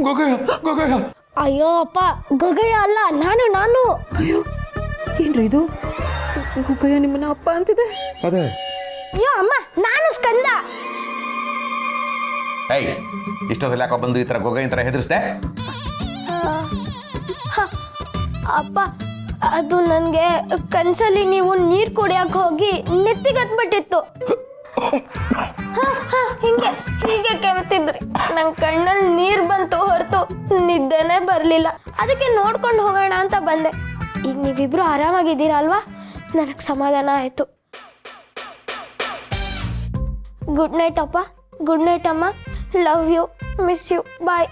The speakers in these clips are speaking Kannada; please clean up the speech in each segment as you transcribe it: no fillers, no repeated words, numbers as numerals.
ಗೊಗಯ ಗೊಗಯ. ಅಯ್ಯೋ ಅಪ್ಪ, ಗೊಗಯ ಅಲ್ಲ, ನಾನು. ಅಯ್ಯೋ ಏನ್ರಿ ಇದು? ಗೊಗಯ ನಿಮ್ಮನ್ನ ಅಪ್ಪ ಅಂತಿದೆ. ಅದೇ. ಅಯ್ಯೋ ಅಮ್ಮ, ನಾನು ಸ್ಕಂದ. ಏಯ್, ಇಷ್ಟೊತ್ತಲ್ಲಿ ಯಾಕೋ ಬಂದು ಈ ತರ ಗೊಗಯ ತರ ಹೆದರ್ಸ್ದೆ? ಅಪ್ಪ, ಅದು ನನಗೆ ಕನ್ಸಲ್ಲಿ ನೀವು ನೀರು ಕುಡಿಯಕ್ಕೆ ಹೋಗಿ ನೆತ್ತಿಗತ್ಬಿಟ್ಟಿತ್ತು. ಹೀಗೆ ಕೆಮ್ತಿದ್ರಿ. ನನ್ನ ಕಣ್ಣಲ್ಲಿ ನೀರು ಬಂತು ಹೊರತು ನಿದ್ದೆನೇ ಬರಲಿಲ್ಲ. ಅದಕ್ಕೆ ನೋಡ್ಕೊಂಡು ಹೋಗೋಣ ಅಂತ ಬಂದೆ. ಈಗ ನೀವಿಬ್ರು ಆರಾಮಾಗಿದ್ದೀರಾ ಅಲ್ವಾ? ನನಗೆ ಸಮಾಧಾನ ಆಯಿತು. ಗುಡ್ ನೈಟ್ ಅಪ್ಪ. ಗುಡ್ ನೈಟ್ ಅಮ್ಮ. ಲವ್ ಯು, ಮಿಸ್ ಯು, ಬಾಯ್.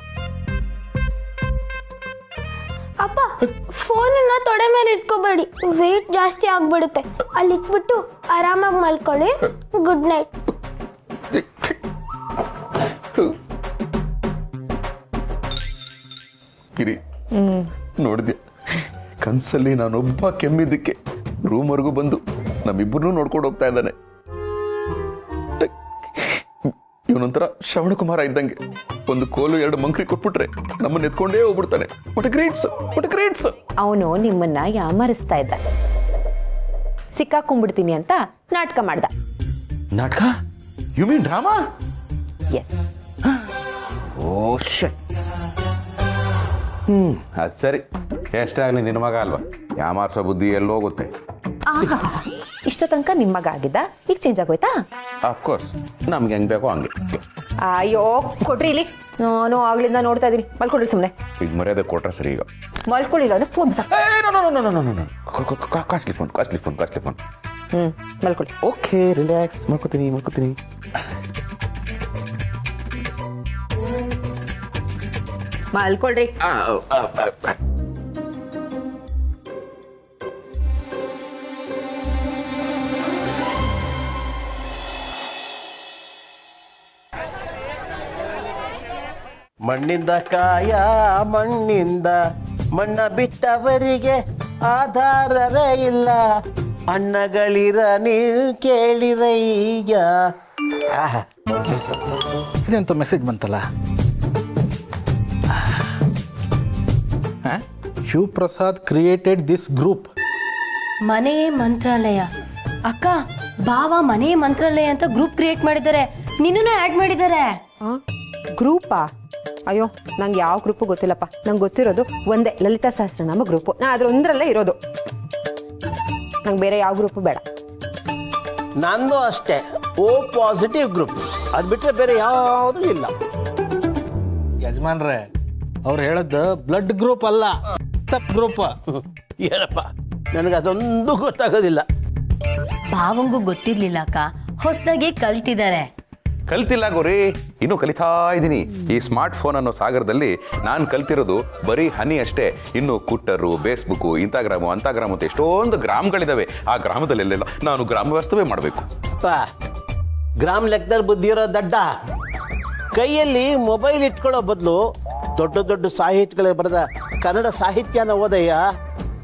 ಅಪ್ಪ, ಫೋನನ್ನ ತೊಡೆ ಮೇಲೆ ಇಟ್ಕೋಬೇಡಿ, ವೇಟ್ ಜಾಸ್ತಿ ಆಗ್ಬಿಡುತ್ತೆ. ಅಲ್ಲಿ ಇಟ್ಬಿಟ್ಟು ಆರಾಮಾಗಿ ಮಲ್ಕೊಳ್ಳಿ. Good night. ಗಿರಿ, ನೋಡಿದ್ಯಾ ಕನ್ಸಲ್ಲಿ ನಾನೊಬ್ಬ ಕೆಮ್ಮಿದ್ದಕ್ಕೆ ರೂಮ್ವರೆಗೂ ಬಂದು ನಮ್ಮಿಬ್ಬರನ್ನೂ ನೋಡ್ಕೊಂಡು ಹೋಗ್ತಾ ಇದ್ದಾನೆ. ಇವನೊಂಥರ ಶ್ರವಣಕುಮಾರ ಇದ್ದಂಗೆ. ಒಂದು ಕೋಲು 2 ಮಂಕ್ರಿ ಕೊಟ್ಬಿಟ್ರೆ ನಮ್ಮನ್ನ ಎತ್ಕೊಂಡೇ ಹೋಗ್ಬಿಡ್ತಾನೆ. What a greats. ಅವನು ನಿಮ್ಮನ್ನ ಯಾಮರಿಸ್ತಾ ಇದ್ದ. ಸಿಕ್ಕಾಕೊಂಡ್ಬಿಡ್ತೀನಿ ಅಂತ ನಾಟಕ ಮಾಡ್ದ. ನಾಟಕ? You mean drama? Yes. Oh shit. ಅದು ಸರಿ, ಎಷ್ಟಾಗಲಿ ನಿನ್ನ ಮಗ ಅಲ್ವಾ, ಯಾಮಾರ್ಸೋ ಬುದ್ಧಿ ಎಲ್ಲೋಗುತ್ತೆ. ಇಷ್ಟ ತನಕ ನಿಮ್ಮ ಮಗ ಆಗಿದ್ದ, ಈಗ ಚೇಂಜ್ ಆಗೋಯ್ತಾ? ಅಫ್ಕೋರ್ಸ್, ನಮ್ಗೆ ಹೆಂಗ್ ಬೇಕೋ ಹಂಗೆ. ಅಯ್ಯೋ ಕೊಡ್ರಿ ಇಲ್ಲಿ, ನಾನು ಆಗ್ಲಿಂದ ನೋಡ್ತಾ ಇದೀನಿ. ಮಲ್ಕೊಡ್ರಿ ಸುಮ್ಮನೆ. ಈಗ ಮರ್ಯಾದೆ ಕೊಟ್ರೆ ಸರಿ. ಈಗ ಮಲ್ಕೊಳ್ಳಿಲ್ಲ ಅಂದ್ರೆ ಫೋನ್ ಕಾಸ್ಟ್ಲಿ ಫೋನ್. ಮಲ್ಕೊಳ್ಳಿ. Okay, relax. ಮಲ್ಕೋತೀನಿ. ಮಲ್ಕೊಳ್ರಿ. ಮಣ್ಣಿಂದ ಕಾಯ ಮಣ್ಣಿಂದ, ಮಣ್ಣ ಬಿಟ್ಟವರಿಗೆ ಆಧಾರವೇ ಇಲ್ಲ. ಅಣ್ಣಗಳಿರ ನೀವು ಕೇಳಿರಯ್ಯ. ಇದೆಂತ ಮೆಸೇಜ್ ಬಂತಲ್ಲ. Shivaprasad created this group. ಮನೆಯೇ ಮಂತ್ರಾಲಯ. ಅಕ್ಕ, ಬಾವ ಮನೆಯೇ ಮಂತ್ರಾಲಯ ಅಂತ ಗ್ರೂಪ್ ಕ್ರಿಯೇಟ್ ಮಾಡಿದ್ದಾರೆ. ನಿನ್ನೂ ಆ್ಯಡ್ ಮಾಡಿದ್ದಾರೆ. ಗ್ರೂಪಾ? ಅಯ್ಯೋ, ನಂಗೆ ಯಾವ ಗ್ರೂಪು ಗೊತ್ತಿಲ್ಲಪ್ಪ. ನಂಗೆ ಗೊತ್ತಿರೋದು ಒಂದೇ, ಲಲಿತಾ ಸಹಸ್ರನಾಮ ಗ್ರೂಪು. ನಾ ಅದರೊಂದರಲ್ಲೇ ಇರೋದು. ನಂಗೆ ಬೇರೆ ಯಾವ ಗ್ರೂಪು ಬೇಡ. ನಂದು ಅಷ್ಟೇ, ಓ ಪಾಸಿಟಿವ್ ಗ್ರೂಪ್. ಅದು ಬಿಟ್ಟರೆ ಬೇರೆ ಯಾವುದೂ ಇಲ್ಲ. ಯಜಮಾನ್ರೆ, ಅವ್ರು ಹೇಳದ್ದು ಬ್ಲಡ್ ಗ್ರೂಪ್ ಅಲ್ಲ, ಸಪ್ ಗ್ರೂಪ್. ಏನಪ್ಪ, ನನಗೆ ಅದೊಂದು ಗೊತ್ತಾಗೋದಿಲ್ಲ. ಭಾವಂಗೂ ಗೊತ್ತಿರ್ಲಿಲ್ಲ ಅಕ್ಕ, ಹೊಸದಾಗಿ ಕಲ್ತಿದ್ದಾರೆ. ಕಲ್ತಿಲ್ಲ ಗೋರಿ, ಇನ್ನೂ ಕಲಿತಾ ಇದ್ದೀನಿ. ಈ ಸ್ಮಾರ್ಟ್ ಫೋನ್ ಅನ್ನೋ ಸಾಗರದಲ್ಲಿ ನಾನು ಕಲ್ತಿರೋದು ಬರೀ ಹನಿ ಅಷ್ಟೇ. ಇನ್ನು ಕುಟ್ಟರು, ಫೇಸ್ಬುಕ್, ಇನ್ಸ್ಟಾಗ್ರಾಮು, ಅಂತಾಗ್ರಾಮು ಅಂತ ಎಷ್ಟೊಂದು ಗ್ರಾಮಗಳಿದಾವೆ. ಆ ಗ್ರಾಮದಲ್ಲೆಲ್ಲ ನಾನು ಗ್ರಾಮ ವ್ಯವಸ್ಥೆ ಮಾಡಬೇಕು. ಗ್ರಾಮ ಲೆಕ್ಕದಲ್ಲಿ ಬುದ್ಧಿ ಇರೋ ದಡ್ಡ. ಕೈಯಲ್ಲಿ ಮೊಬೈಲ್ ಇಟ್ಕೊಳ್ಳೋ ಬದಲು ದೊಡ್ಡ ದೊಡ್ಡ ಸಾಹಿತ್ಯಗಳಿಗೆ ಬರೆದ ಕನ್ನಡ ಸಾಹಿತ್ಯನ ಓದಯ್ಯ,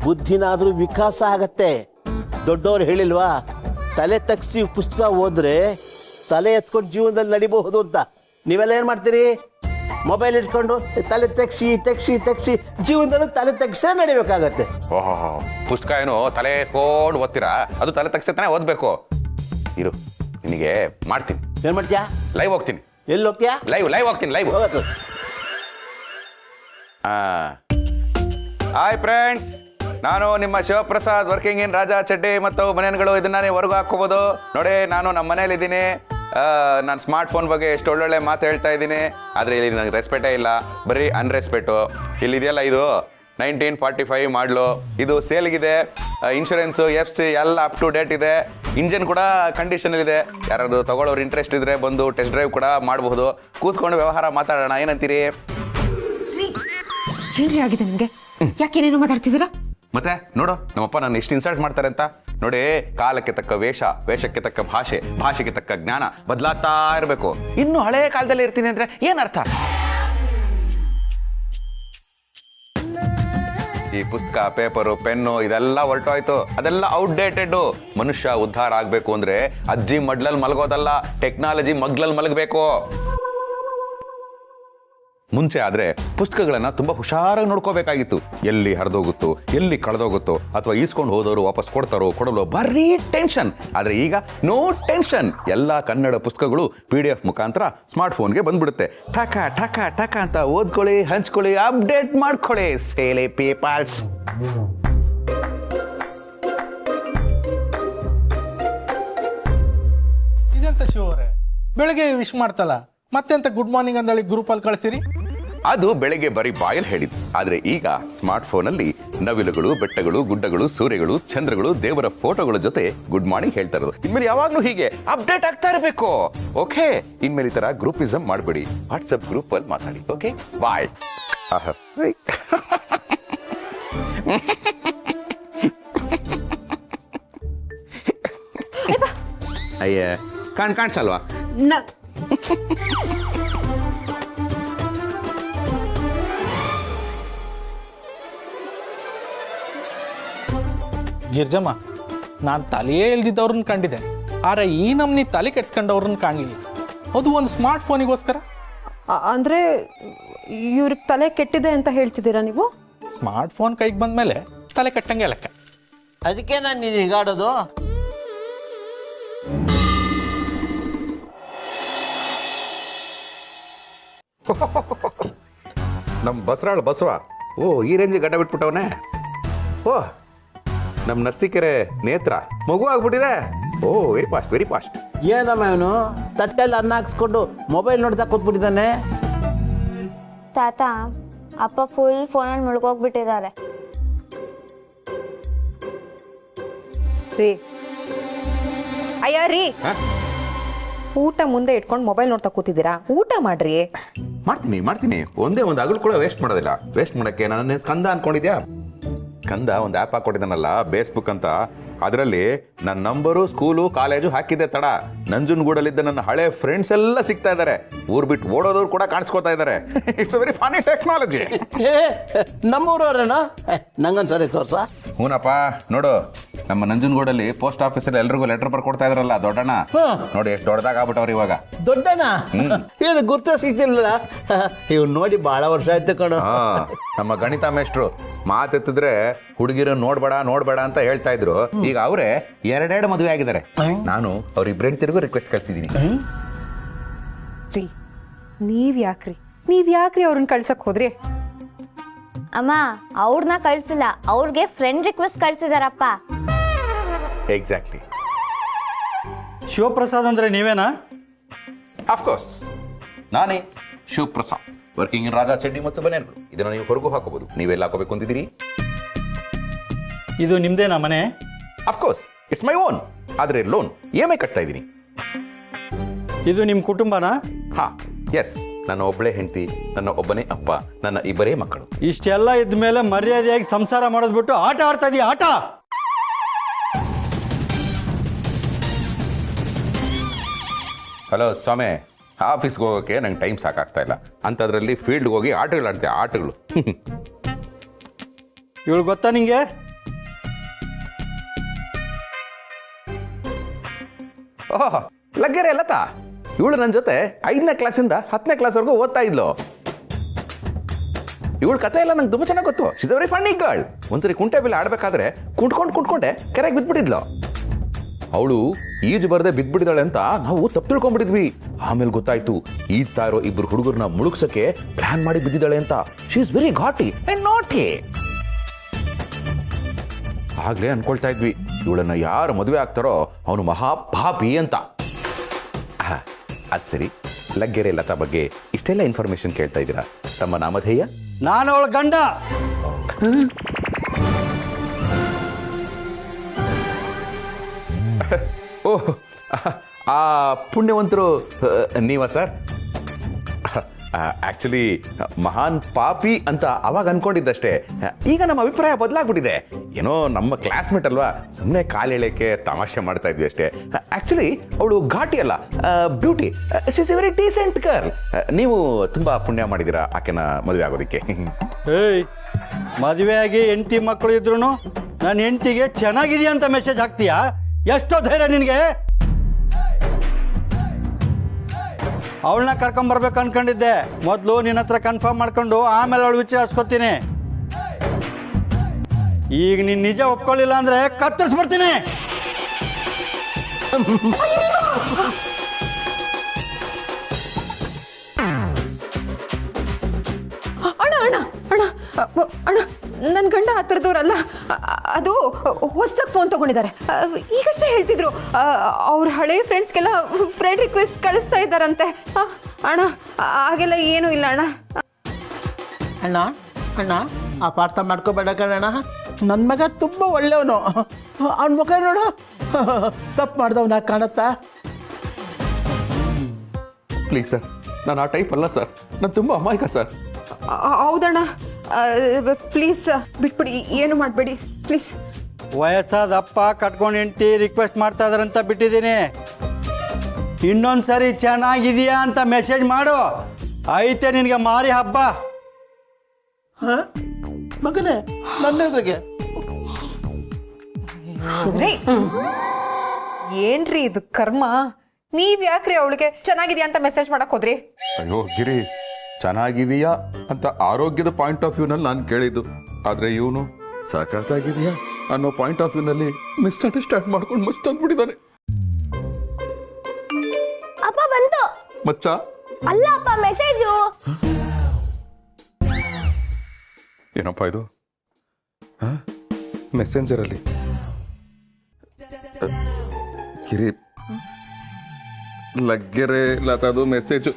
ಬುದ್ಧಿನಾದ್ರೂ ವಿಕಾಸ ಆಗತ್ತೆ. ದೊಡ್ಡವ್ರು ಹೇಳಿಲ್ವಾ, ತಲೆ ತಗ್ಸಿ ಪುಸ್ತಕ ಓದ್ರೆ ತಲೆ ಎತ್ಕೊಂಡು ಜೀವನದಲ್ಲಿ ನಡಿಬಹುದು ಅಂತ. ನೀವೆಲ್ಲ ಏನು ಮಾಡ್ತೀರಿ? ಮೊಬೈಲ್ ಇಟ್ಕೊಂಡು ತಲೆ ತೆಗ್ಸಿ ಜೀವನದಲ್ಲಿ ತಲೆ ತೆಗ್ಸೇ ನಡಿಬೇಕಾಗತ್ತೆ. ಓಹೋ, ಪುಸ್ತಕ ಏನು ತಲೆ ಎತ್ಕೊಂಡು ಓದ್ತೀರಾ? ಅದು ತಲೆ ತೆಗ್ಸತಾನೆ ಓದ್ಬೇಕು. ಇರು, ನಿನಗೆ ಮಾಡ್ತೀನಿ. ಏನು ಮಾಡ್ತೀಯಾ? ಲೈವ್ ಹೋಗ್ತೀನಿ. ಎಲ್ಲಿ ಹೋಗ್ತೀಯಾ? ಲೈವ್ ಹೋಗ್ತೀನಿ. ಲೈವ್. ಹಾಯ್ ಫ್ರೆಂಡ್ಸ್, ನಾನು ನಿಮ್ಮ ಶಿವಪ್ರಸಾದ್, ವರ್ಕಿಂಗ್ ಇನ್ ರಾಜಾ ಚಡ್ಡಿ ಮತ್ತು ಮನೆಗಳು. ಇದನ್ನ ನೀವು ಹೊರಗೆ ಹಾಕೋಬೋದು ನೋಡಿ. ನಾನು ನಮ್ಮ ಮನೇಲಿದ್ದೀನಿ. ನಾನು ಸ್ಮಾರ್ಟ್ ಫೋನ್ ಬಗ್ಗೆ ಎಷ್ಟು ಒಳ್ಳೊಳ್ಳೆ ಮಾತು ಹೇಳ್ತಾ ಇದ್ದೀನಿ, ಆದರೆ ಇಲ್ಲಿ ನನಗೆ ರೆಸ್ಪೆಕ್ಟೇ ಇಲ್ಲ, ಬರೀ ಅನ್ರೆಸ್ಪೆಕ್ಟು. ಇಲ್ಲಿದೆಯಲ್ಲ, ಇದು 1945 ಮಾಡಲು. ಇದು ಸೇಲ್ಗಿದೆ. ಇನ್ಶೂರೆನ್ಸು, FC ಎಲ್ಲ ಅಪ್ ಟು ಡೇಟ್ ಇದೆ. ಇಂಜಿನ್ ಕೂಡ ಕಂಡೀಷನಲ್ಲಿದೆ. ಯಾರಾದ್ರು ತಗೊಳ್ಳೋರು ಇಂಟ್ರೆಸ್ಟ್ ಇದ್ದರೆ ಬಂದು ಟೆಸ್ಟ್ ಡ್ರೈವ್ ಕೂಡ ಮಾಡಬಹುದು. ಕೂತ್ಕೊಂಡು ವ್ಯವಹಾರ ಮಾತಾಡೋಣ, ಏನಂತೀರಿ? ಏನ್ರಿ ಆಗಿದೆ ನಿಮಗೆ? ಯಾಕೇನೇನು ಮಾತಾಡ್ತಿದ್ದೀರಾ? ಮತ್ತೆ ನೋಡು, ನಮ್ಮಪ್ಪ ನಾನು ಎಷ್ಟು ಇನ್ಸಲ್ಟ್ ಮಾಡ್ತಾರೆ ಅಂತ ನೋಡಿ. ಕಾಲಕ್ಕೆ ತಕ್ಕ ವೇಷ, ವೇಷಕ್ಕೆ ತಕ್ಕ ಭಾಷೆ, ಭಾಷೆಗೆ ತಕ್ಕ ಜ್ಞಾನ ಬದಲಾಗ್ತಾ ಇರಬೇಕು. ಇನ್ನು ಹಳೆ ಕಾಲದಲ್ಲಿ ಇರ್ತೀನಿ ಅಂದ್ರೆ ಏನರ್ಥ? ಈ ಪುಸ್ತಕ, ಪೇಪರು, ಪೆನ್ನು ಇದೆಲ್ಲ ಹೊರಟೋಯ್ತು. ಅದೆಲ್ಲ ಔಟ್ಡೇಟೆಡ್. ಮನುಷ್ಯ ಉದ್ಧಾರ ಆಗ್ಬೇಕು ಅಂದ್ರೆ ಅಜ್ಜಿ ಮಡ್ಲಲ್ಲಿ ಮಲಗೋದಲ್ಲ, ಟೆಕ್ನಾಲಜಿ ಮಗ್ಲಲ್ಲಿ ಮಲಗಬೇಕು. ಮುಂಚೆ ಆದ್ರೆ ಪುಸ್ತಕಗಳನ್ನ ತುಂಬಾ ಹುಷಾರಾಗಿ ನೋಡ್ಕೋಬೇಕಾಗಿತ್ತು. ಎಲ್ಲಿ ಹರಿದೋಗುತ್ತೋ, ಎಲ್ಲಿ ಕಳೆದೋಗುತ್ತೋ, ಅಥವಾ ಈಸ್ಕೊಂಡು ಹೋದವರು ವಾಪಸ್ ಕೊಡ್ತಾರೋ ಕೊಡಲು ಬರೀ ಟೆನ್ಷನ್. ಆದ್ರೆ ಈಗ ನೋ ಟೆನ್ಷನ್. ಎಲ್ಲಾ ಕನ್ನಡ ಪುಸ್ತಕಗಳು PDF ಮುಖಾಂತರ ಸ್ಮಾರ್ಟ್ ಫೋನ್ಗೆ ಬಂದ್ಬಿಡುತ್ತೆ. ಠಕ ಠಕ ಠಕ ಅಂತ ಓದ್ಕೊಳ್ಳಿ, ಹಂಚ್ಕೊಳ್ಳಿ, ಅಪ್ಡೇಟ್ ಮಾಡ್ಕೊಳ್ಳಿ. ಸೇಲೆ ಪೇಪರ್ಸ್. ಇದೆಂತ ಶಿವ ಅವರೇ, ಬೆಳಗ್ಗೆ ವಿಶ್ ಮಾಡ್ತಲ್ಲ, ಮತ್ತೆಂತ ಗುಡ್ ಮಾರ್ನಿಂಗ್ ಅಂದೇಳಿ ಗ್ರೂಪಲ್ಲಿ ಕಳಿಸಿರಿ? ಅದು ಬೆಳಗ್ಗೆ ಬರೀ ಬಾಯಲ್ಲಿ ಹೇಳಿದ್ದು. ಆದ್ರೆ ಈಗ ಸ್ಮಾರ್ಟ್ ಫೋನ್ ಅಲ್ಲಿ ನವಿಲುಗಳು, ಬೆಟ್ಟಗಳು, ಗುಡ್ಡಗಳು, ಸೂರ್ಯಗಳು, ಚಂದ್ರಗಳು, ದೇವರ ಫೋಟೋಗಳ ಜೊತೆ ಗುಡ್ ಮಾರ್ನಿಂಗ್ ಹೇಳ್ತಾ ಇರೋದು. ಇನ್ಮೇಲೆ ಯಾವಾಗ್ಲೂ ಹೀಗೆ ಅಪ್ಡೇಟ್ ಆಗ್ತಾ ಇರಬೇಕು. ಓಕೆ, ಇನ್ಮೇಲೆ ಈ ತರ ಗ್ರೂಪಿಸಮ್ ಮಾಡಬೇಡಿ. ವಾಟ್ಸ್ಆಪ್ ಗ್ರೂಪ್ ಅಲ್ಲಿ ಮಾತಾಡಿ. ಓಕೆ, ಬಾಯ್. ಅಯ್ಯ, ಕಾಣಿಸಲ್ವಾ? ಗಿರ್ಜಮ್ಮ, ನಾನು ತಲೆಯೇ ಇಲ್ದಿದ್ದವ್ರನ್ನ ಕಂಡಿದ್ದೆ, ಆದ್ರೆ ಈ ನಮ್ನಿ ತಲೆ ಕೆಡ್ಸ್ಕೊಂಡವ್ರನ್ನ ಕಾಣಲಿಲ್ಲ. ಅದು ಒಂದು ಸ್ಮಾರ್ಟ್ ಫೋನಿಗೋಸ್ಕರ. ಅಂದ್ರೆ ಇವ್ರಿಗೆ ತಲೆ ಕೆಟ್ಟಿದೆ ಅಂತ ಹೇಳ್ತಿದ್ದೀರಾ ನೀವು? ಸ್ಮಾರ್ಟ್ ಫೋನ್ ಕೈಗೆ ಬಂದ್ಮೇಲೆ ತಲೆ ಕಟ್ಟಂಗೆ ಲೆಕ್ಕ. ಅದಕ್ಕೆ ನಾನು ನೀನು ಹೀಗಾಡೋದು. ನಮ್ಮ ಬಸರಾಳ್ ಬಸವ ಓ ಈ ರೇಂಜಿಗೆ ಗಡ್ಡ ಬಿಟ್ಬಿಟ್ಟವನೇ. ಓ ನಮ್ಮ ನರ್ಸಿಕೆರೆ ನೇತ್ರ ಮಗು ಆಗ್ಬಿಟ್ಟಿದೆ. ಓ ವೆರಿ ಫಾಸ್ಟ್, ವೆರಿ ಫಾಸ್ಟ್. ಏನಮ್ಮ ಇವನು ತಟ್ಟೆಲ್ಲಿ ಅನ್ನ ಹಾಕ್ಸ್ಕೊಂಡು ಮೊಬೈಲ್ ನೋಡ್ತಾ ಕೂತ್ಬಿಟ್ಟಿದ್ದಾನೆ. ತಾತ, ಅಪ್ಪ ಫುಲ್ ಫೋನಲ್ಲಿ ಮುಳುಗೋಗ್ಬಿಟ್ಟಿದ್ದಾರೆ. ರೀ ಅಯ್ಯ ರೀ, ಊಟ ಮುಂದೆ ಇಟ್ಕೊಂಡು ಮೊಬೈಲ್ ನೋಡ್ತಾ ಕೂತಿದ್ದೀರಾ? ಊಟ ಮಾಡ್ರಿ. ಮಾಡ್ತೀನಿ. ಒಂದೇ ಒಂದು ಅಗಲು ಕೂಡ ವೇಸ್ಟ್ ಮಾಡೋದಿಲ್ಲ. ವೇಸ್ಟ್ ಮಾಡಕ್ಕೆ ನನ್ನ ಸ್ಕಂದ ಅನ್ಕೊಂಡಿದ್ಯಾ? ಸ್ಕಂದ ಒಂದು ಆ್ಯಪ್ ಹಾಕೊಟ್ಟಿದ್ದಾನಲ್ಲ, ಫೇಸ್ಬುಕ್ ಅಂತ. ಅದರಲ್ಲಿ ನನ್ನ ನಂಬರು, ಸ್ಕೂಲು, ಕಾಲೇಜು ಹಾಕಿದ್ದೆ ತಡ ನಂಜನಗೂಡಲ್ಲಿದ್ದ ನನ್ನ ಹಳೆ ಫ್ರೆಂಡ್ಸ್ ಎಲ್ಲ ಸಿಗ್ತಾ ಇದ್ದಾರೆ. ಊರ್ ಬಿಟ್ಟು ಓಡೋದವ್ರು ಕೂಡ ಕಾಣಿಸ್ಕೋತಾ ಇದ್ದಾರೆ. It's very funny technology. ನಮ್ಮೂರವ್ರೇನ? ನಂಗೊಂದ್ಸರಿ ತೋರ್ಸ. ಹೂನಪ್ಪ, ನೋಡು ನಮ್ಮ ನಂಜನಗೂಡಲ್ಲಿ ಪೋಸ್ಟ್ ಆಫೀಸಲ್ಲಿ ಎಲ್ರಿಗೂ ಲೆಟರ್ ಬರ್ಕೊಡ್ತಾ ಇದ್ರಲ್ಲ ದೊಡ್ಡಣ್ಣ, ನೋಡಿ ಎಷ್ಟು ದೊಡ್ಡದಾಗ ಆಗ್ಬಿಟ್ಟವ್ರು ಇವಾಗ. ದೊಡ್ಡನ ಏನು ಗುರ್ತ ಸಿಗ್ತಿಲ್ಲ. ಇವ್ ನೋಡಿ ಬಹಳ ವರ್ಷ ಆಯ್ತು ಕಣ. ನಮ್ಮ ಗಣಿತ ಮೇಷ್ಟ್ರು ಮಾತೆತ್ತಿದ್ರೆ ಹುಡುಗಿರು ನೋಡ್ಬೇಡ ಅಂತ ಹೇಳ್ತಾ ಇದ್ರು. ಈಗ ಅವರೇ ಎರಡೆರಡು ಮದುವೆ ಆಗಿದ್ದಾರೆ. ನಾನು ಅವ್ರಿಬ್ರೆಂಟಿರಿಗೂ ರಿಕ್ವೆಸ್ಟ್ ಕಳ್ಸಿದ್ದೀನಿ. ರೀ ನೀವ್ ಯಾಕ್ರಿ ಅವ್ರನ್ನ ಕಳ್ಸಕ್ ಹೋದ್ರಿ? ಅಮ್ಮ, ಅವ್ರನ್ನ ಕಳ್ಸಿಲ್ಲ, ಅವ್ರಿಗೆ ಫ್ರೆಂಡ್ ರಿಕ್ವೆಸ್ಟ್ ಕಳ್ಸಿದಾರಪ್ಪ. ಎಕ್ಸಾಕ್ಟ್ಲಿ. ಶಿವಪ್ರಸಾದ್ ಅಂದ್ರೆ ನೀವೇನಾ? ಅಫ್ಕೋರ್ಸ್, ನಾನೇ ಶಿವಪ್ರಸಾದ್, ವರ್ಕಿಂಗ್ ಇನ್ ರಾಜಾ ಚಡ್ಡಿ ಮತ್ತು ಬನಿಯನ್ಗಳು. ಇದನ್ನ ನೀವು ಹೊರಗೂ ಹಾಕೋಬಹುದು. ನೀವೆಲ್ಲ ಹಾಕೋಬೇಕು ಅಂತಿದ್ದೀರಿ? ಇದು ನಿಮ್ದೇನಾ ಮನೆ? Of course, it's my own. ಆದ್ರೆ ಲೋನ್ EMI ಕಟ್ತಾ ಇದ್ದೀನಿ. ಇದು ನಿಮ್ಮ ಕುಟುಂಬನಾ? ಹಾ, ಎಸ್. ನನ್ನ ಒಬ್ಬಳೇ ಹೆಂಡತಿ, ನನ್ನ ಒಬ್ಬನೇ ಅಪ್ಪ, ನನ್ನ ಇಬ್ಬರೇ ಮಕ್ಕಳು. ಇಷ್ಟೆಲ್ಲ ಇದ್ಮೇಲೆ ಮರ್ಯಾದೆಯಾಗಿ ಸಂಸಾರ ಮಾಡೋದ್ಬಿಟ್ಟು ಆಟ ಆಡ್ತಾ ಇದೀಯ ಆಟ. ಹಲೋ ಸ್ವಾಮಿ, ಆಫೀಸ್ಗೆ ಹೋಗೋಕ್ಕೆ ನಂಗೆ ಟೈಮ್ ಸಾಕಾಗ್ತಾ ಇಲ್ಲ. ಅಂಥದ್ರಲ್ಲಿ ಫೀಲ್ಡ್ಗೆ ಹೋಗಿ ಆಟಗಳು ಆಡ್ತೀಯ, ಆಟಗಳು. ಇವಳು ಗೊತ್ತಾ ನಿಂಗೆ? ಓಹ್, ಲಗ್ಗೆರೆ ಲತಾ. ಇವಳು ನನ್ನ ಜೊತೆ 5ನೇ ಕ್ಲಾಸಿಂದ 10ನೇ ಕ್ಲಾಸ್ವರೆಗೂ ಓದ್ತಾ ಇದ್ಲು. ಇವಳ ಕತೆ ಎಲ್ಲ ನಂಗೆ ತುಂಬ ಚೆನ್ನಾಗಿ ಗೊತ್ತು. She's a very funny girl. ಒಂದ್ಸರಿ ಕುಂಟೆ ಬಿಲ್ ಆಡ್ಬೇಕಾದ್ರೆ ಕುಂಟ್ಕೊಂಡೆ ಕೆರೆಗೆ ಬಿದ್ಬಿಟ್ಟಿದ್ಲು. ಅವಳು ಈಜು ಬರದೆ ಬಿದ್ಬಿಟ್ಟಿದ್ದಾಳೆ ಅಂತ ನಾವು ತಪ್ಪು ತಿಳ್ಕೊಂಡ್ಬಿಟ್ಟಿದ್ವಿ. ಆಮೇಲೆ ಗೊತ್ತಾಯ್ತು ಈಜ್ತಾ ಇರೋ ಇಬ್ರು ಹುಡುಗರನ್ನ ಮುಳುಗ್ಸಕ್ಕೆ ಪ್ಲಾನ್ ಮಾಡಿ ಬಿದ್ದಿದ್ದಾಳೆ ಅಂತ. She is very Ghati and ನಾಟಿ. ಆಗ್ಲೇ ಅನ್ಕೊಳ್ತಾ ಇದ್ವಿ, ಇವಳನ್ನ ಯಾರು ಮದುವೆ ಆಗ್ತಾರೋ ಅವನು ಮಹಾಪಾಪಿ ಅಂತ. ಅದ್ ಸರಿ, ಲಗ್ಗೆರೆ ಲತಾ ಬಗ್ಗೆ ಇಷ್ಟೆಲ್ಲ ಇನ್ಫಾರ್ಮೇಶನ್ ಕೇಳ್ತಾ ಇದ್ದೀರಾ? ತಮ್ಮ ನಾಮಧೇಯ? ನಾನು ಅವಳ ಗಂಡ. ಓಹ್, ಆ ಪುಣ್ಯವಂತರು ನೀವಾ ಸರ್? ಆಕ್ಚುಲಿ ಮಹಾನ್ ಪಾಪಿ ಅಂತ ಅವಾಗ ಅನ್ಕೊಂಡಿದ್ದಷ್ಟೇ. ಈಗ ನಮ್ಮ ಅಭಿಪ್ರಾಯ ಬದಲಾಗ್ಬಿಟ್ಟಿದೆ. ಏನೋ ನಮ್ಮ ಕ್ಲಾಸ್ಮೇಟ್ ಅಲ್ವಾ, ಸುಮ್ಮನೆ ಕಾಲು ಎಳೆಯಕ್ಕೆ ತಮಾಷೆ ಮಾಡ್ತಾ ಇದ್ವಿ ಅಷ್ಟೇ. ಆಕ್ಚುಲಿ ಅವಳು ಘಾಟಿ ಅಲ್ಲ, beauty. She is A very decent girl. ನೀವು ತುಂಬಾ ಪುಣ್ಯ ಮಾಡಿದ್ದೀರಾ ಆಕೆನ ಮದುವೆ ಆಗೋದಕ್ಕೆ. ಏಯ್, ಮದುವೆ ಆಗಿ ಹೆಂಡತಿ ಮಕ್ಕಳು ಇದ್ರು ನನ್ನ ಹೆಂಡತಿಗೆ ಚೆನ್ನಾಗಿದೆಯಾ ಅಂತ ಮೆಸೇಜ್ ಹಾಕ್ತೀಯಾ? ಎಷ್ಟೋ ಧೈರ್ಯ ನಿನಗೆ? ಅವಳನ್ನ ಕರ್ಕೊಂಬರ್ಬೇಕು ಅನ್ಕೊಂಡಿದ್ದೆ. ಮೊದಲು ನಿನ್ನ ಹತ್ರ ಕನ್ಫರ್ಮ್ ಮಾಡ್ಕೊಂಡು ಆಮೇಲೆ ಅವಳು ವಿಚಾರಿಸ್ಕೊತೀನಿ. ಈಗ ನೀನು ನಿಜ ಒಪ್ಕೊಳ್ಳಿಲ್ಲ ಅಂದರೆ ಕತ್ತರಿಸ್ಬಿಡ್ತೀನಿ. ಅಣ್ಣ ಅಣ್ಣ ಅಣ್ಣ ಅಣ್ಣ ನನ್ನ ಗಂಡ ಆ ಥರದವ್ರಲ್ಲ. ಅದು ಹೊಸ್ದಾಗಿ ಫೋನ್ ತೊಗೊಂಡಿದ್ದಾರೆ. ಈಗಷ್ಟೇ ಹೇಳ್ತಿದ್ರು ಅವ್ರ ಹಳೆ ಫ್ರೆಂಡ್ಸ್ಗೆಲ್ಲ ಫ್ರೆಂಡ್ ರಿಕ್ವೆಸ್ಟ್ ಕಳಿಸ್ತಾ ಇದ್ದಾರಂತೆ. ಅಣ್ಣ ಹಾಗೆಲ್ಲ ಏನೂ ಇಲ್ಲ ಅಣ್ಣ. ಅಣ್ಣ ಅಣ್ಣ ಅಪಾರ್ಥ ಮಾಡ್ಕೋಬೇಡ ಕಣಣ್ಣ. ನನ್ನ ಮಗ ತುಂಬ ಒಳ್ಳೆಯವನು. ಅವನ ಮುಖ ನೋಡು, ತಪ್ಪು ಮಾಡ್ದವನ ಕಾಣತ್ತಾ? ಪ್ಲೀಸ್ ಸರ್, ನಾನು ಆ ಟೈಪ್ ಅಲ್ಲ ಸರ್. ನಾನು ತುಂಬ ಅಮಾಯಕ ಸರ್. ಹೌದಣ್ಣ, ಪ್ಲೀಸ್ ಬಿಟ್ಬಿಡಿ, ಏನು ಮಾಡಬೇಡಿ ಪ್ಲೀಸ್. ವಯಸ್ಸಾದ ಅಪ್ಪ ಕಟ್ಕೊಂಡು ಹೆಂಡತಿ ರಿಕ್ವೆಸ್ಟ್ ಮಾಡ್ತಾ ಇದಾರಂತ ಬಿಟ್ಟಿದ್ದೀನಿ. ಇನ್ನೊಂದು ಸರಿ ಚೆನ್ನಾಗಿದೆಯಾ ಅಂತ ಮೆಸೇಜ್ ಮಾಡು, ಐತೆ ನಿನಗೆ ಮಾರಿ ಹಬ್ಬ. ಹಾಂ ಮಗನೇ, ನನ್ನ ಎದುರಿಗೆ ಏನ್ರಿ ಇದು ಕರ್ಮ? ನೀವ್ ಯಾಕ್ರಿ ಅವಳಿಗೆ ಚೆನ್ನಾಗಿದ್ಯಾ ಅಂತ ಮೆಸೇಜ್ ಮಾಡಕ್ ಹೋದ್ರಿ? ಅಯ್ಯೋ ಗಿರಿ, ಚೆನ್ನಾಗಿದೆಯಾ ಅಂತ ಆರೋಗ್ಯದ ಪಾಯಿಂಟ್ ಆಫ್ ವ್ಯೂನಲ್ಲಿ ನಾನು ಕೇಳಿದ್ದು. ಆದರೆ ಇವನು ಸಾಕಾಗಿದೆಯಾ ಅನ್ನೋ ಪಾಯಿಂಟ್ ಆಫ್ ವ್ಯೂನಲ್ಲಿ ಮಿಸ್ಅಂಡರ್ಸ್ಟ್ಯಾಂಡ್ ಮಾಡ್ಕೊಂಡು ಮಸ್ತ್ ಅಂದ್ಬಿಟ್ಟಿದ್ದಾನೆ. ಅಪ್ಪ ಬಂತು. ಮಚ್ಚ ಅಲ್ಲ ಅಪ್ಪ, ಮೆಸೇಜು. ಏನಪ್ಪ ಇದು? ಮೆಸೆಂಜರಲ್ಲಿ ಗಿರಿ ಲಗ್ಗೆರೆ ಲತದು ಮೆಸೇಜು.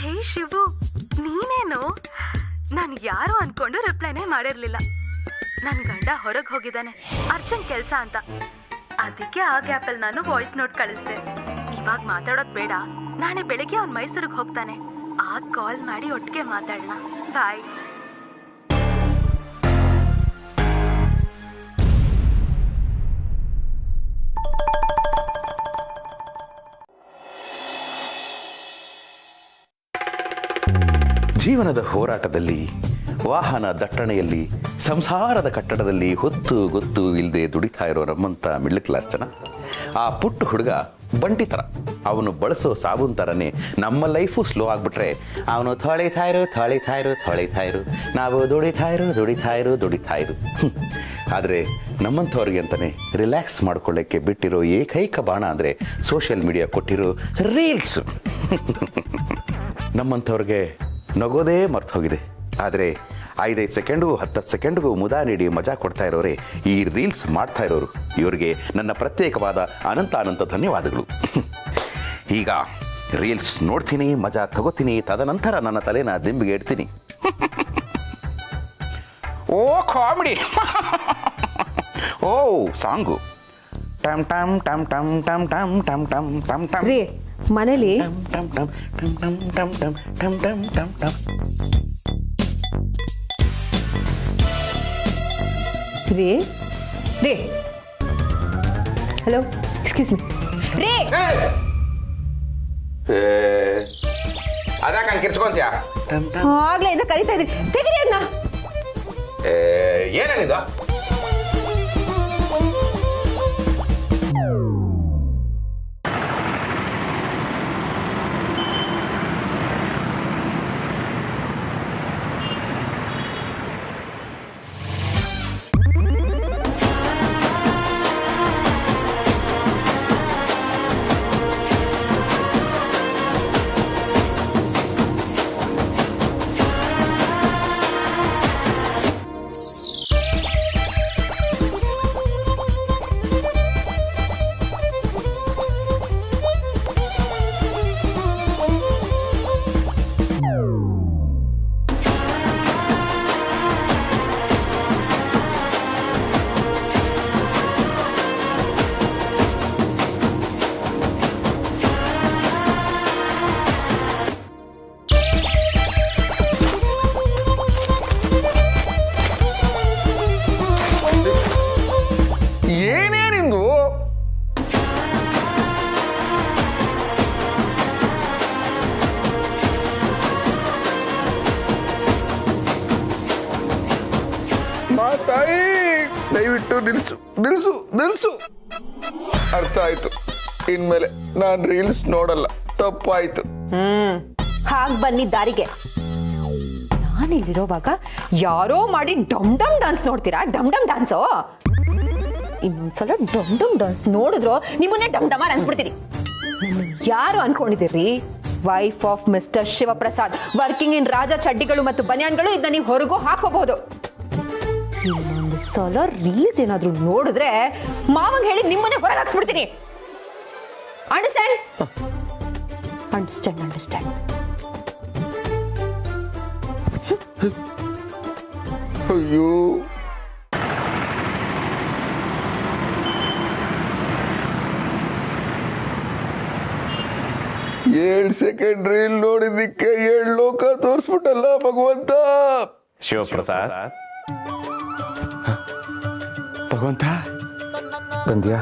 ಹೇ ಶಿವು, ನೀನೇನು? ನಾನು ಯಾರು ಅನ್ಕೊಂಡು ರಿಪ್ಲೈನೇ ಮಾಡಿರ್ಲಿಲ್ಲ. ನನ್ ಗಂಡ ಹೊರಗೆ ಹೋಗಿದ್ದಾನೆ, ಅರ್ಜೆಂಟ್ ಕೆಲಸ ಅಂತ. ಅದಕ್ಕೆ ಆ ಗ್ಯಾಪಲ್ಲಿ ನಾನು ವಾಯ್ಸ್ ನೋಟ್ ಕಳಿಸ್ದೆ. ಇವಾಗ ಮಾತಾಡೋದ್ ಬೇಡ, ನಾಳೆ ಬೆಳಿಗ್ಗೆ ಅವ್ನು ಮೈಸೂರಿಗೆ ಹೋಗ್ತಾನೆ, ಆಗ ಕಾಲ್ ಮಾಡಿ ಒಟ್ಟಿಗೆ ಮಾತಾಡೋಣ. ಬಾಯ್. ಜೀವನದ ಹೋರಾಟದಲ್ಲಿ, ವಾಹನ ದಟ್ಟಣೆಯಲ್ಲಿ, ಸಂಸಾರದ ಕಟ್ಟಡದಲ್ಲಿ ಹೊತ್ತು ಗೊತ್ತು ಇಲ್ಲದೆ ದುಡಿತಾ ಇರೋ ನಮ್ಮಂಥ ಮಿಡ್ಲ್ ಕ್ಲಾಸ್ ಜನ, ಆ ಪುಟ್ಟ ಹುಡುಗ ಬಂಟಿ ಥರ. ಅವನು ಬಳಸೋ ಸಾಬೂನ್ ಥರನೇ ನಮ್ಮ ಲೈಫು ಸ್ಲೋ ಆಗಿಬಿಟ್ರೆ ಅವನು ಥಳಿತಾ ಇರು, ನಾವು ದುಡಿತಾ ಇರು. ಆದರೆ ನಮ್ಮಂಥವ್ರಿಗೆ ಅಂತಲೇ ರಿಲ್ಯಾಕ್ಸ್ ಮಾಡ್ಕೊಳ್ಳೋಕ್ಕೆ ಬಿಟ್ಟಿರೋ ಏಕೈಕ ಬಾಣ ಅಂದರೆ ಸೋಷಿಯಲ್ ಮೀಡಿಯಾ ಕೊಟ್ಟಿರೋ ರೀಲ್ಸ್. ನಮ್ಮಂಥವ್ರಿಗೆ ನಗೋದೇ ಮರ್ತು ಹೋಗಿದೆ. ಆದರೆ 5 ಸೆಕೆಂಡ್ಗೂ 10 ಸೆಕೆಂಡ್ಗೂ ಮುದ ನೀಡಿ ಮಜಾ ಕೊಡ್ತಾ ಇರೋರೆ ಈ ರೀಲ್ಸ್ ಮಾಡ್ತಾ ಇರೋರು. ಇವರಿಗೆ ನನ್ನ ಪ್ರತ್ಯೇಕವಾದ ಅನಂತ ಧನ್ಯವಾದಗಳು. ಈಗ ರೀಲ್ಸ್ ನೋಡ್ತೀನಿ, ಮಜಾ ತಗೋತೀನಿ, ತದನಂತರ ನನ್ನ ತಲೆನ ದಿಂಬಿಗೆ ಇಡ್ತೀನಿ. ಓ ಕಾಮಿಡಿ, ಓ ಸಾಂಗು, ಟಮ್ ಟಮ್ ಟಮ್ ಟಮ್ ಟಮ್ ಟಮ್ ಟಮ್ ಟಮ್ ಟಮ್ ಟಮ್ ರೀ ಮನೇಲಿ ಟಮ್ ಟಮ್ ಟಮ್ ಟಮ್ ಟಮ್ ಟಮ್ ಟಮ್ ಟಮ್ ಟಮ್ ಟಮ್. ರೀ ರೀ ಹಲೋ, ಎಕ್ಸ್ಕ್ಯೂಸ್ ಮೀ ರೀ. ಅದಾಕ ಕಿರ್ಚ್ಕೊಂತೀಯ? ಆಗ್ಲೇ ಇಂದ ಕರಿತಾ ಇದ್ದೀನಿ, ತೆಗಿರಿ ಅದನ್ನ. ಏನೇನಿದು? ಏನೇನಿಂದು? ತಾಯಿ, ದಯವಿಟ್ಟು ನಿಲ್ಸು. ಅರ್ಥ ಆಯ್ತು. ಇನ್ಮೇಲೆ ನಾನು ರೀಲ್ಸ್ ನೋಡಲ್ಲ, ತಪ್ಪಾಯ್ತು. ಹಾಗೆ ಬನ್ನಿ ದಾರಿಗೆ. ನಾನಿಲ್ಲಿರೋವಾಗ ಯಾರೋ ಮಾಡಿ ಡಮ್ ಡಮ್ ಡಾನ್ಸ್ ನೋಡ್ತೀರಾ? ಡಮ್ ಡಮ್ ಡಾನ್ಸು ಇನ್ನೊಂದ್ಸಲ ಡಮ್ ಡಮ್ ಡಾನ್ಸ್ ನೋಡಿದ್ರು ನಿಮ್ಮನ್ನೇ ಡಮ್ ಡಮಾರ್ ಅನ್ಸ್ಬಿಡ್ತೀರಿ. ಯಾರು ಅನ್ಕೊಂಡಿದ್ದೀರಿ? Wife of mister Shivaprasad, working in Raja ಚಡ್ಡಿಗಳು ಮತ್ತು ಬನಿಯಾನ್ಗಳು. ಇದನ್ನ ನೀವು ಹೊರಗೂ ಹಾಕೋಬಹುದು. ಇನ್ನೊಂದು ಸಲ ರೀಲ್ಸ್ ಏನಾದ್ರು ನೋಡಿದ್ರೆ ಮಾವಂಗ್ ಹೇಳಿ ನಿಮ್ಮನ್ನೇ ಹೊರಗೆ ಹಾಕ್ಸ್ಬಿಡ್ತೀನಿ. ಅಂಡರ್ಸ್ಟ್ಯಾಂಡ್? Understand understand. ಅಯ್ಯೋ, ಏಳ್ ಸೆಕೆಂಡ್ ರೀಲ್ ನೋಡಿದ್ದಕ್ಕೆ 7 ಲೋಕ ತೋರಿಸ್ಬಿಟ್ಟಲ್ಲ ಭಗವಂತ. ಶಿವಪ್ರಸಾದ್, ಭಗವಂತ ಬಂದ್ಯಾ?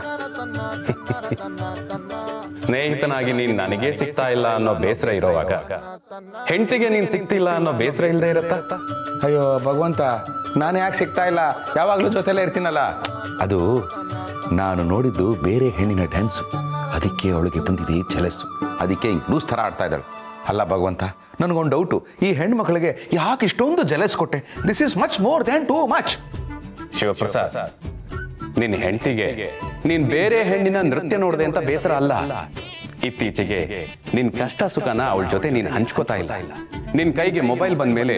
ಸ್ನೇಹಿತನಾಗಿ ನೀನ್ ನನಗೆ ಸಿಗ್ತಾ ಇಲ್ಲ ಅನ್ನೋ ಬೇಸರ ಇರೋವಾಗ ಹೆಂಡತಿಗೆ ನೀನ್ ಸಿಗ್ತಿಲ್ಲ ಅನ್ನೋ ಬೇಸರ ಇಲ್ಲದೆ ಇರತ್ತ? ಅಯ್ಯೋ ಭಗವಂತ, ನಾನು ಯಾಕೆ ಸಿಗ್ತಾ ಇಲ್ಲ? ಯಾವಾಗ್ಲೂ ಜೊತೆಲೇ ಇರ್ತೀನಲ್ಲ. ಅದು ನಾನು ನೋಡಿದ್ದು ಬೇರೆ ಹೆಣ್ಣಿನ ಡ್ಯಾನ್ಸು, ಅದಕ್ಕೆ ಅವಳಿಗೆ ಬಂದಿದೆ ಜಲಸ್ಸು. ಅದಕ್ಕೆ ಲೂಸ್ ಥರ ಆಡ್ತಾ ಇದ್ದಾಳೆ. ಅಲ್ಲ ಭಗವಂತ, ನನಗೊಂದು ಡೌಟು, ಈ ಹೆಣ್ಣು ಮಕ್ಕಳಿಗೆ ಯಾಕೆ ಇಷ್ಟೊಂದು ಜಲಸ್ ಕೊಟ್ಟೆ? This is much more than too much. Shivaprasad, ನಿನ್ನ ಹೆಂಡತಿಗೆ ನೀನ್ ಬೇರೆ ಹೆಣ್ಣಿನ ನೃತ್ಯ ನೋಡಿದೆ ಅಂತ ಬೇಸರ ಅಲ್ಲ. ಇತ್ತೀಚೆಗೆ ನಿನ್ ಕಷ್ಟ ಸುಖನ ಅವಳ ಜೊತೆ ನೀನ್ ಹಂಚ್ಕೋತಾ ಇಲ್ಲ. ನಿನ್ ಕೈಗೆ ಮೊಬೈಲ್ ಬಂದ ಮೇಲೆ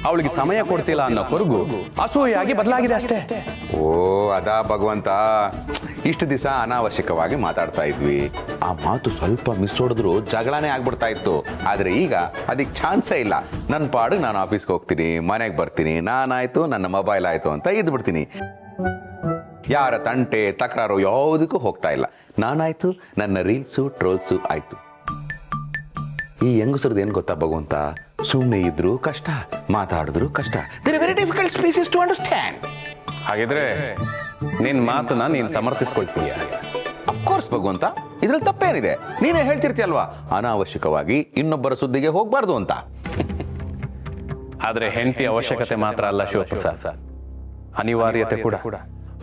ಅವಳಿಗೆ ಸಮಯ ಕೊಡ್ತಿಲ್ಲ ಅನ್ನೋ ಕೊರಗು ಅಸೂಯಾಗಿ ಬದಲಾಗಿದೆ ಅಷ್ಟೇ. ಓ ಅದಾ ಭಗವಂತ, ಇಷ್ಟು ದಿವಸ ಅನಾವಶ್ಯಕವಾಗಿ ಮಾತಾಡ್ತಾ ಇದ್ವಿ. ಆ ಮಾತು ಸ್ವಲ್ಪ ಮಿಸ್ ಹೊಡೆದ್ರು ಜಗಳನೇ ಆಗ್ಬಿಡ್ತಾ ಇತ್ತು. ಆದ್ರೆ ಈಗ ಅದಕ್ಕೆ ಚಾನ್ಸೇ ಇಲ್ಲ. ನನ್ನ ಪಾಡು ನಾನು ಆಫೀಸ್ಗೆ ಹೋಗ್ತೀನಿ, ಮನೆಗೆ ಬರ್ತೀನಿ, ನಾನಾಯ್ತು ನನ್ನ ಮೊಬೈಲ್ ಆಯ್ತು ಅಂತ ಇದ್ಬಿಡ್ತೀನಿ. ಯಾರ ತಂಟೆ ತಕರಾರು ಯಾವುದಕ್ಕೂ ಹೋಗ್ತಾ ಇಲ್ಲ. ನಾನಾಯ್ತು ನನ್ನ ರೀಲ್ಸು ಟ್ರೋಲ್ಸು ಆಯ್ತು. ಈ ಹೆಂಗಸರದ್ದು ಏನು ಗೊತ್ತಾ ಭಗವಂತ, ಸುಮ್ಮನೆ ಇದ್ರು ಕಷ್ಟ, ಮಾತಾಡಿದ್ರು ಕಷ್ಟ. They very difficult species to understand. ಹಾಗಿದ್ರೆ ನಿನ್ ಮಾತನ್ನ ನೀನ್ ಸಮರ್ಥಿಸ್ಕೊಳ್ತೀಯ? ಅಫ್ಕೋರ್ಸ್ ಭಗವಂತ, ಇದ್ರಲ್ಲಿ ತಪ್ಪೇನಿದೆ? ನೀನೇ ಹೇಳ್ತಿರ್ತೀಯಲ್ವಾ, ಅನಾವಶ್ಯಕವಾಗಿ ಇನ್ನೊಬ್ಬರ ಸುದ್ದಿಗೆ ಹೋಗ್ಬಾರ್ದು ಅಂತ. ಆದ್ರೆ ಹೆಂಡತಿ ಅವಶ್ಯಕತೆ ಮಾತ್ರ ಅಲ್ಲ ಶಿವಪ್ರಸಾದ್, ಅನಿವಾರ್ಯತೆ ಕೂಡ.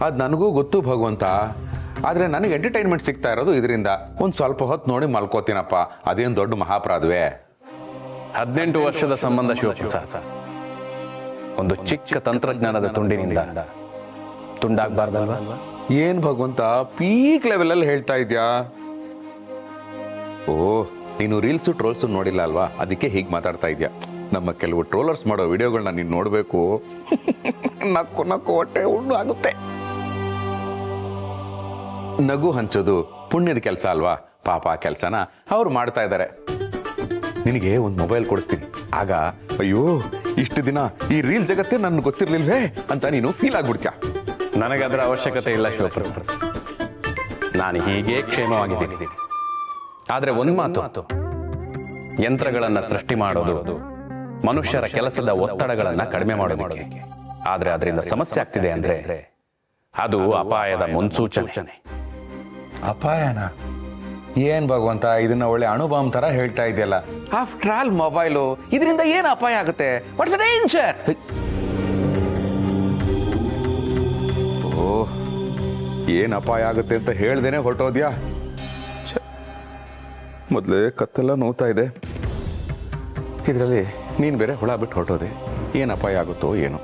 ಅದು ನನಗೂ ಗೊತ್ತು ಭಗವಂತ. ಆದ್ರೆ ನನಗೆ ಎಂಟರ್ಟೈನ್ಮೆಂಟ್ ಸಿಗ್ತಾ ಇರೋದು ಇದರಿಂದ. ಒಂದು ಸ್ವಲ್ಪ ಹೊತ್ತು ನೋಡಿ ಮಲ್ಕೋತೀನಪ್ಪ, ಅದೇನು ದೊಡ್ಡ ಮಹಾಪರಾಧವೇ? 18 ವರ್ಷದ ಸಂಬಂಧ ಶಿವಪ್ರಸಾದ್ ಒಂದು ಚಿಕ್ಕ ತಂತ್ರಜ್ಞಾನದ ತುಂಡಿನಿಂದ ತುಂಡಾಗಬಾರ್ದಲ್ವಾ? ಏನ್ ಭಗವಂತ ಪೀಕ್ ಲೆವೆಲ್ ಅಲ್ಲಿ ಹೇಳ್ತಾ ಇದ್ಯಾ? ಓ, ನೀನು ರೀಲ್ಸು ಟ್ರೋಲ್ಸು ನೋಡಿಲ್ಲ ಅಲ್ವಾ, ಅದಕ್ಕೆ ಹೀಗೆ ಮಾತಾಡ್ತಾ ಇದ್ಯಾ. ನಮ್ಮ ಕೆಲವು ಟ್ರೋಲರ್ಸ್ ಮಾಡೋ ವಿಡಿಯೋಗಳನ್ನ ನೀನು ನೋಡ್ಬೇಕು. ನಕ್ಕು ನಕ್ಕು ಹೊಟ್ಟೆ ಹುಣ್ಣು ಆಗುತ್ತೆ. ನಗು ಹಂಚೋದು ಪುಣ್ಯದ ಕೆಲಸ ಅಲ್ವಾ? ಪಾಪ ಆ ಕೆಲಸನ ಅವ್ರು ಮಾಡ್ತಾ ಇದ್ದಾರೆ. ನಿನಗೆ ಒಂದು ಮೊಬೈಲ್ ಕೊಡಿಸ್ತೀನಿ, ಆಗ ಅಯ್ಯೋ ಇಷ್ಟು ದಿನ ಈ ರೀಲ್ ಜಗತ್ತೇ ನನ್ಗೆ ಗೊತ್ತಿರ್ಲಿಲ್ವೇ ಅಂತ ನೀನು ಫೀಲ್ ಆಗ್ಬಿಡ್ತೀಯ. ನನಗದರ ಅವಶ್ಯಕತೆ ಇಲ್ಲ ಶಿವಪ್ರಸಾದ್, ನಾನು ಹೀಗೆ ಕ್ಷೇಮವಾಗಿದ್ದೀನಿ. ಆದ್ರೆ ಒಂದು ಮಾತು, ಯಂತ್ರಗಳನ್ನ ಸೃಷ್ಟಿ ಮಾಡೋದು ಮನುಷ್ಯರ ಕೆಲಸದ ಒತ್ತಡಗಳನ್ನ ಕಡಿಮೆ ಮಾಡೋದಕ್ಕೆ. ಆದ್ರೆ ಅದರಿಂದ ಸಮಸ್ಯೆ ಆಗ್ತಿದೆ ಅಂದ್ರೆ ಅದು ಅಪಾಯದ ಮುನ್ಸೂಚನೆ. ಅಪಾಯನ? ಏನ್ ಭಗವಂತ, ಇದನ್ನ ಒಳ್ಳೆ ಅಣುಬಾಂಬ್ ತರ ಹೇಳ್ತಾ ಇದೆಯಲ್ಲ. ಆಫ್ಟರ್ ಆಲ್ ಮೊಬೈಲು, ಇದರಿಂದ ಏನ್ ಅಪಾಯ ಆಗುತ್ತೆ? What's the danger? ಓ, ಏನ್ ಅಪಾಯ ಆಗುತ್ತೆ ಅಂತ ಹೇಳ್ದೇನೆ ಹೊರಟೋದ್ಯಾ? ಮೊದಲೇ ಕತ್ತೆಲ್ಲ ನೋವ್ತಾ ಇದೆ, ಇದರಲ್ಲಿ ನೀನ್ ಬೇರೆ ಹುಳ ಬಿಟ್ಟು ಹೊರಟೋದೆ. ಏನ್ ಅಪಾಯ ಆಗುತ್ತೋ ಏನೋ.